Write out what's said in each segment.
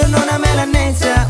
nona Melanesia.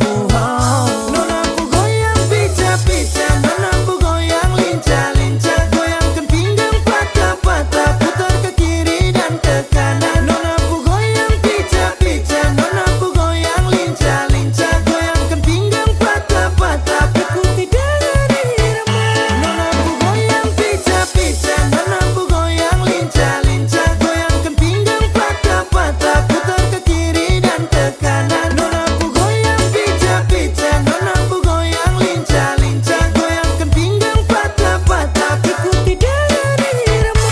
Nona ku goyang pica-pica, nona ku goyang lincah-lincah, goyangkan pinggang patah-patah, putar ke kiri dan ke kanan. Nona ku goyang pica-pica, nona ku goyang lincah-lincah, goyangkan pinggang patah-patah, ikuti dengan irama. Nona ku goyang pica-pica, nona ku goyang lincah-lincah, goyangkan pinggang patah-patah, putar ke kiri dan ke kanan. Nona ku goyang pica-pica, nona ku goyang lincah-lincah, goyangkan pinggang patah-patah, ikuti dengan irama.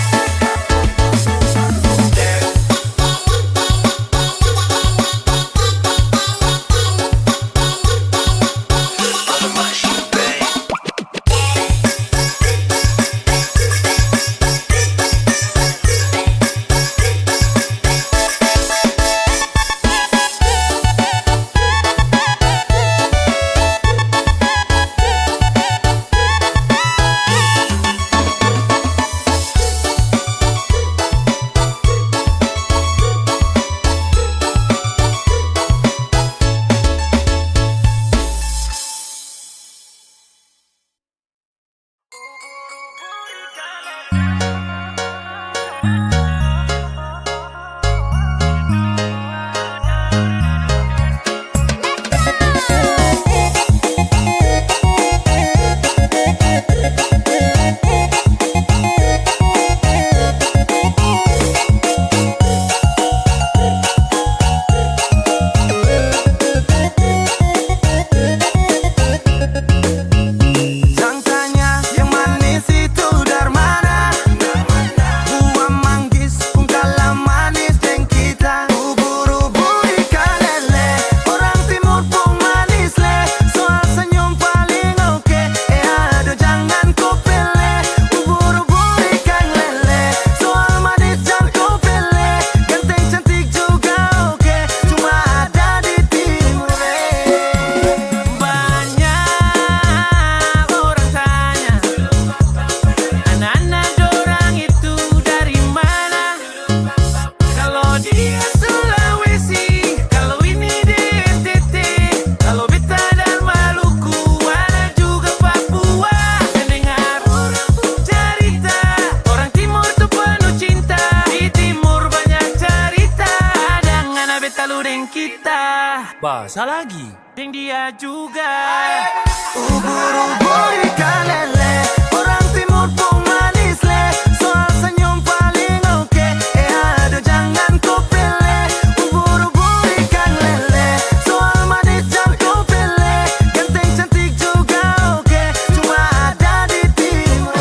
Jangan tanya yang manis itu dari mana, buah manggis pun kalah manis dengan kita. Ubur-ubur ikan lele, orang timur pun manis le, soal senyum paling oke. Aduh jangan kau pele, ubur-ubur ikan lele, soal manis jangan kau pele, ganteng cantik juga oke, cuma ada di timur. Banyak orang tanya, anak-anak dorang itu dari mana? Kalau dia Sulawesi, kalau ini di NTT, kalau beta dan Maluku, ada juga Papua. Mendengar orang tuh cerita, orang timur tuh penuh cinta, di timur banyak cerita, ada ngana beta lu deng kita. Bahasa lagi, deng dia juga. Ubur-ubur ikan lele, orang timur pun manis le, soal senyum paling oke. Aduh jangan kau pele, ubur-ubur ikan lele, soal manis jangan kau pele, ganteng cantik juga oke, cuma ada di timur.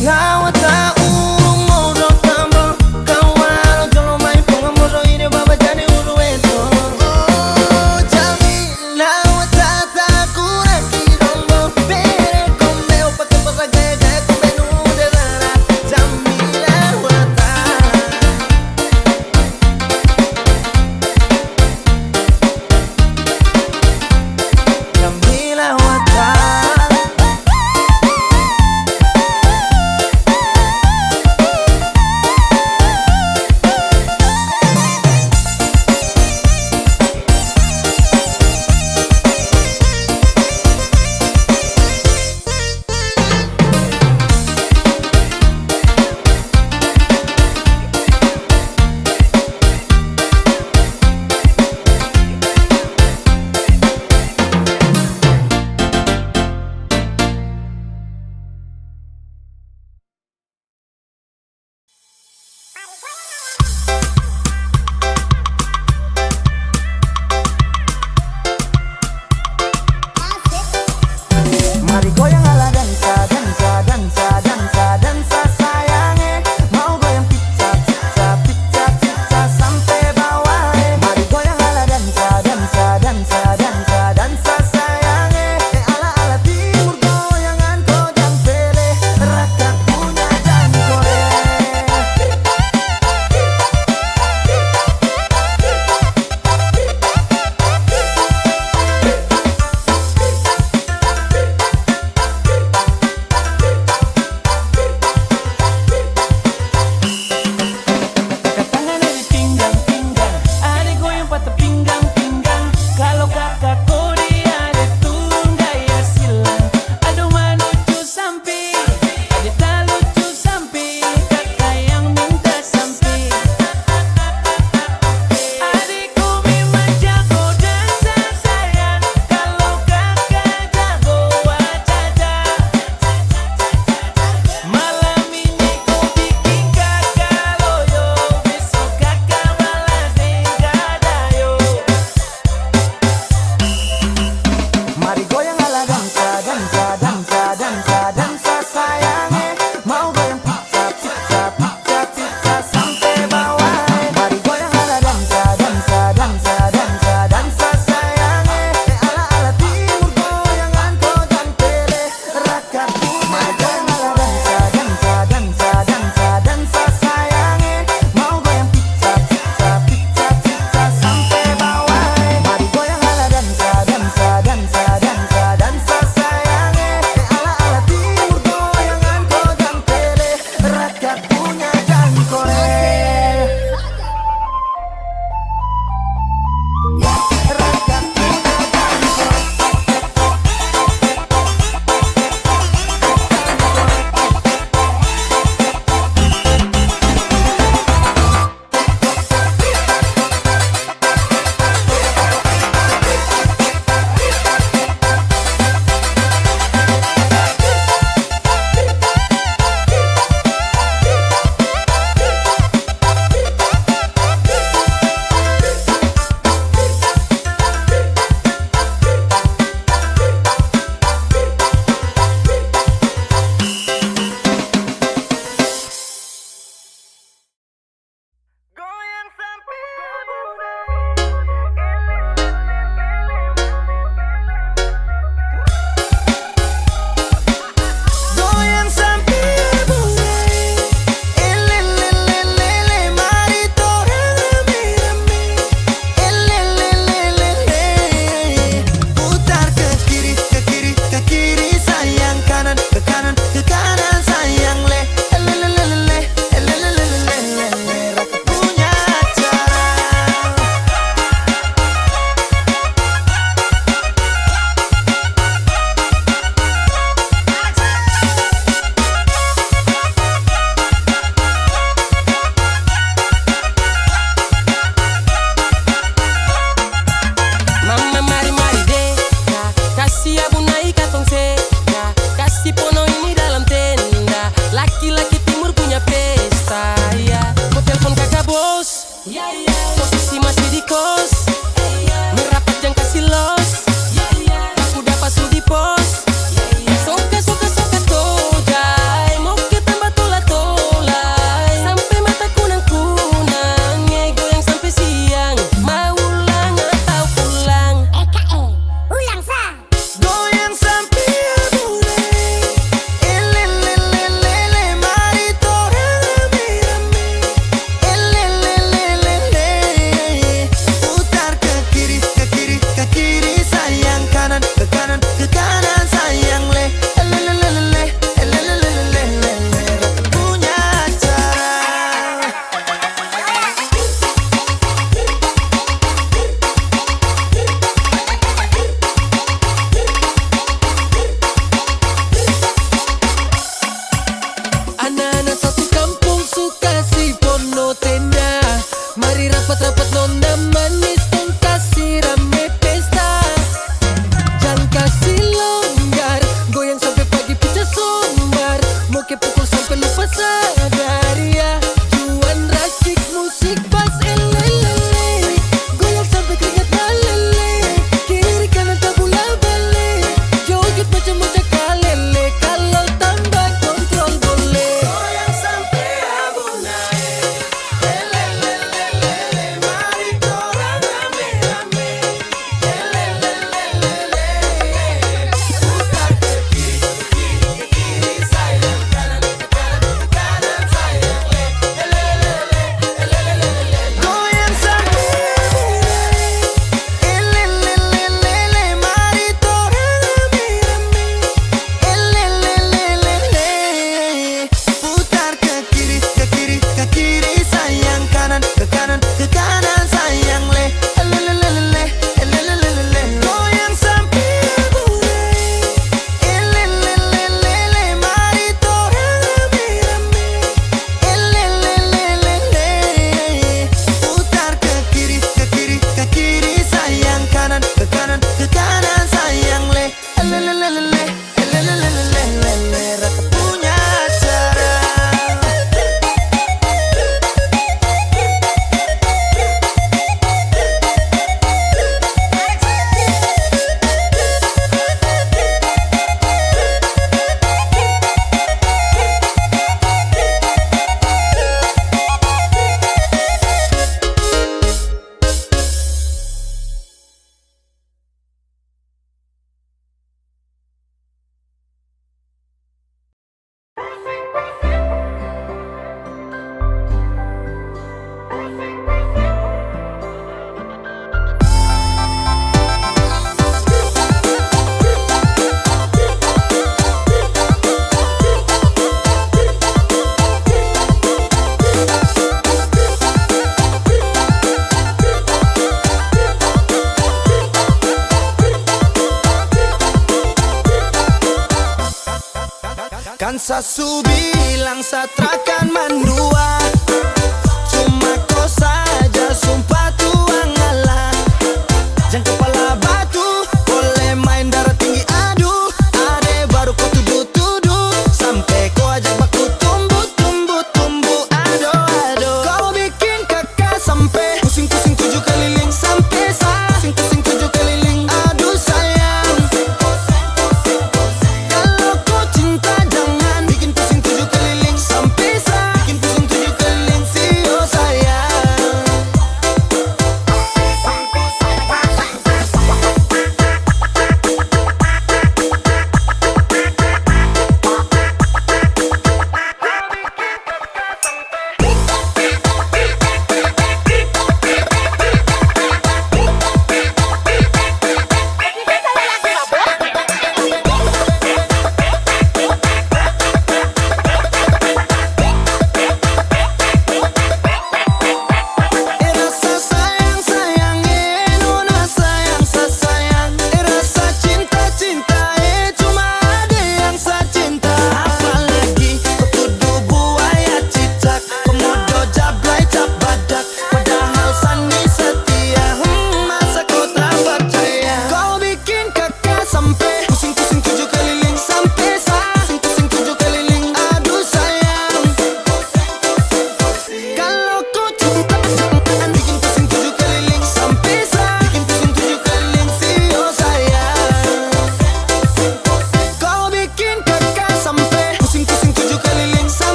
Ngawata urung modok tambah kawal kalau main pengamoso ini baba jadi uru itu. Oh Jamila wata takura kirombo bere komeo pakai pasa gaya gaya komenu de lara Jamila wata. Jamila wata. sampai lupa sadari ya. Cuan racik musik pas elelele, goyang sampai keringat meleleh, kiri kanan tak bola balik, joget macam bocah kalele, kalau tambah kontrol boleh. Goyang sampai abu naik, elelelelele, mari korang rame-rame, elelelelele, putar ke kiri sayang, kanan ke kanan sayang, elelelelele, goyang sampai elelelelele, mari korang rame-rame, elelelelele, putar ke kiri sayang, kanan ke kanan sayang, elelelelele, elelelelele, goyang sampai burai, elelelelele, mari korang rame-rame, elelelelele, putar ke kiri sayang, kanan ke kanan sayang, elelelelele, elelelelele, Raka punya cara. Kan sasu bilang satrakan mandua, cuma kau saja sumpah tuang ngalah. Jangan kepala batu, boleh main darah tinggi aduh. Ade baru kau tuduh-tuduh, sampai kau ajak baku tumbuh ado. Kau bikin kakak sampai pusing-pusing 7 keliling, sampai pusing-pusing 7 keliling. Aduh sayang, kalau kau cinta jangan bikin pusing 7 keliling, sampai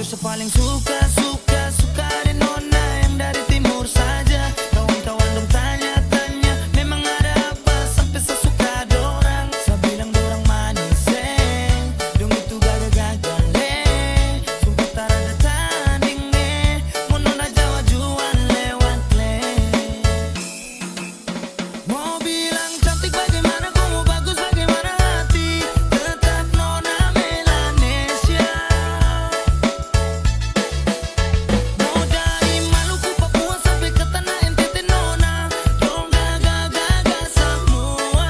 sepaling suka di nona yang dari timur saja. Kawan-kawan dong tanya-tanya, memang ada apa sampai sesuka dorang. Saya bilang dorang manis dong itu gagal-gagal sumpah tak ada tanding mau nona Jawa jual lewat mau bilang cantik bagaimana, kau mau bagus bagaimana, hati tetap nona Melanesia. Mau dari Maluku, Papua sampai ke tanah NTT nona, dong gagal-gagal semua.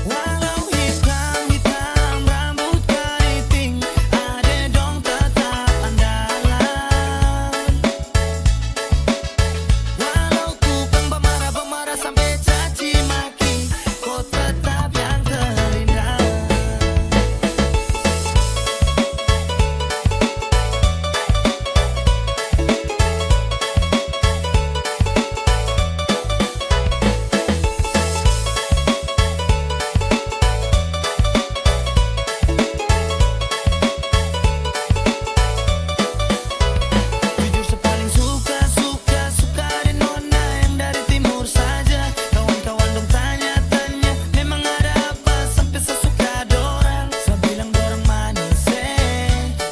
Walau hitam-hitam rambut keriting, ade dong tetap andalan. Walau tukang pemarah-pemarah sampai caci maki, kau tetap yang terindah. Jujur sepaling suka di nona yang dari timur saja. Kawan-kawan dong tanya-tanya, memang ada apa sampai sesuka dorang. Saya bilang dorang manis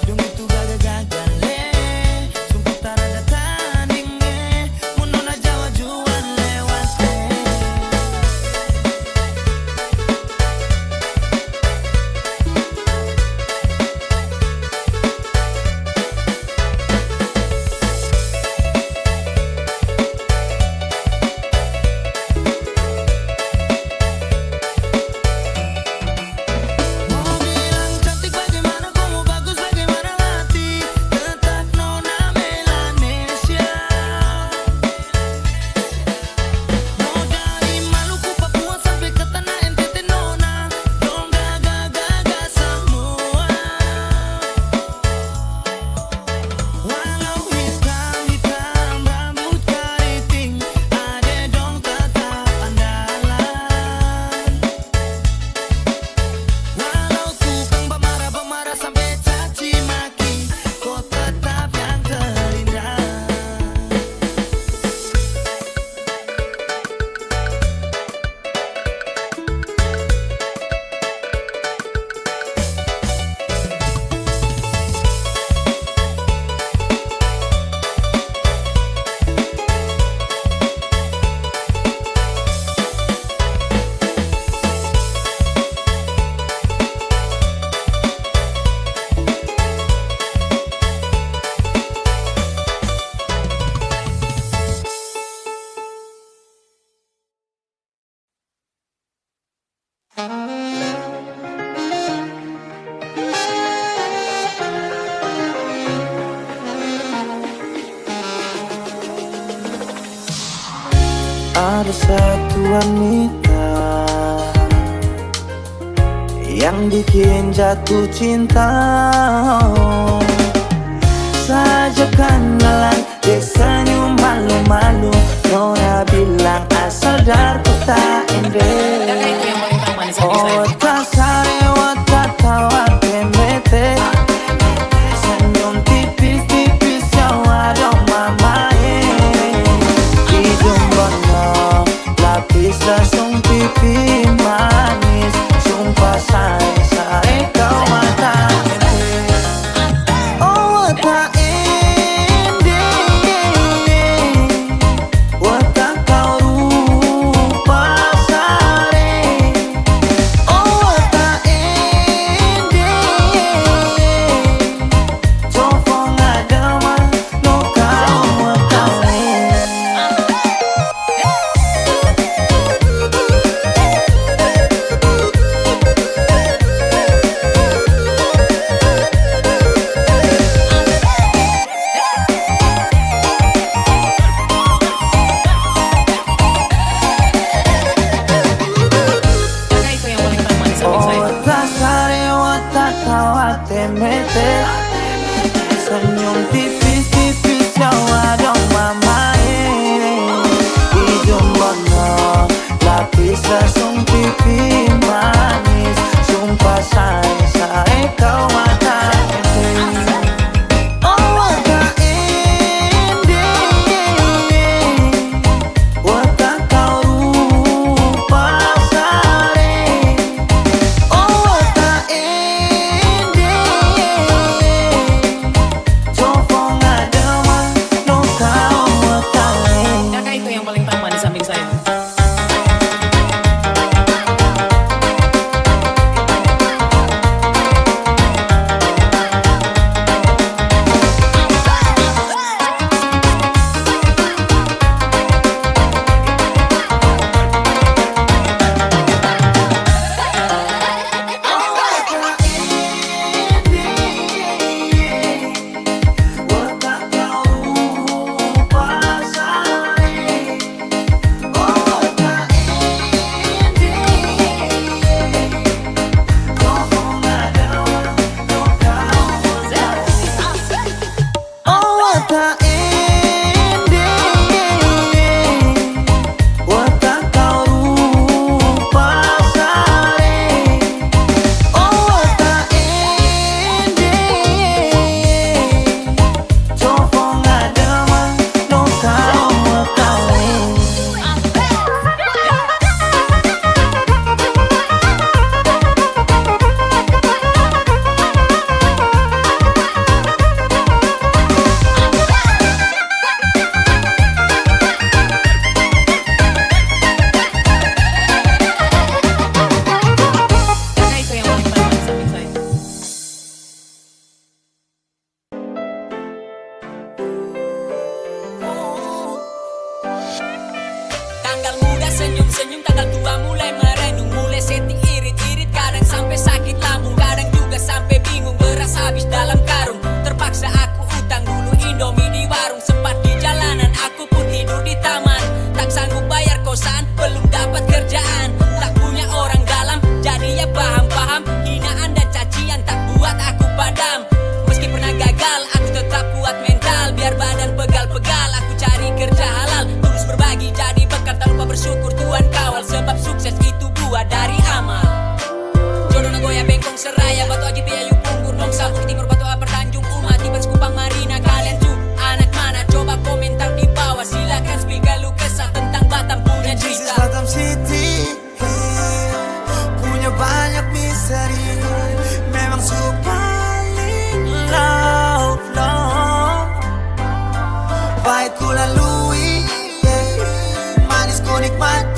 dong itu gagal-gagal sumpah tak ada tanding mau nona Jawa jual lewat mau bilang cantik bagaimana, kau mau bagus bagaimana, hati tetap nona Melanesia. Mau dari Maluku, Papua sampai ke tanah NTT nona, dong gagal-gagal semua. Walau hitam-hitam rambut keriting, ade dong tetap andalan. Walau tukang pemarah-pemarah sampai caci maki, kau tetap yang terindah. Ada satu wanita yang bikin jatuh cinta. Saja kenalan, dia senyum malu-malu. Nona bilang asal dari kota Ende. Otak sare, otak tawa temete. Senyum tipis-tipis Jawa dong mamae. Hidung bono, lapis langsung pipi manis. Sumpah saya kau mata ente. Oh mata ente, otak kau rupa sare. Oh mata ente, tofong adama no kau matawe. Otak sare, otak tawa temete. Senyum tipis-tipis Jawa dong mamae. Hidung bono, lapis langsung pipi manis. Sumpah saya kau mata Seraya, Batu Agi, Piayu, Punggur, Nongsa, Bukit Timur, Batu Apar, Tanjung Umat, Tibans, Kupang, Marina. Kalian tuh anak mana? Coba komentar di bawah. Silakan spill galuh kesah tentang Batam punya This is cerita. Batam City, punya banyak misteri. Memang paling love. Pahit ku lalui, manis ku nikmati.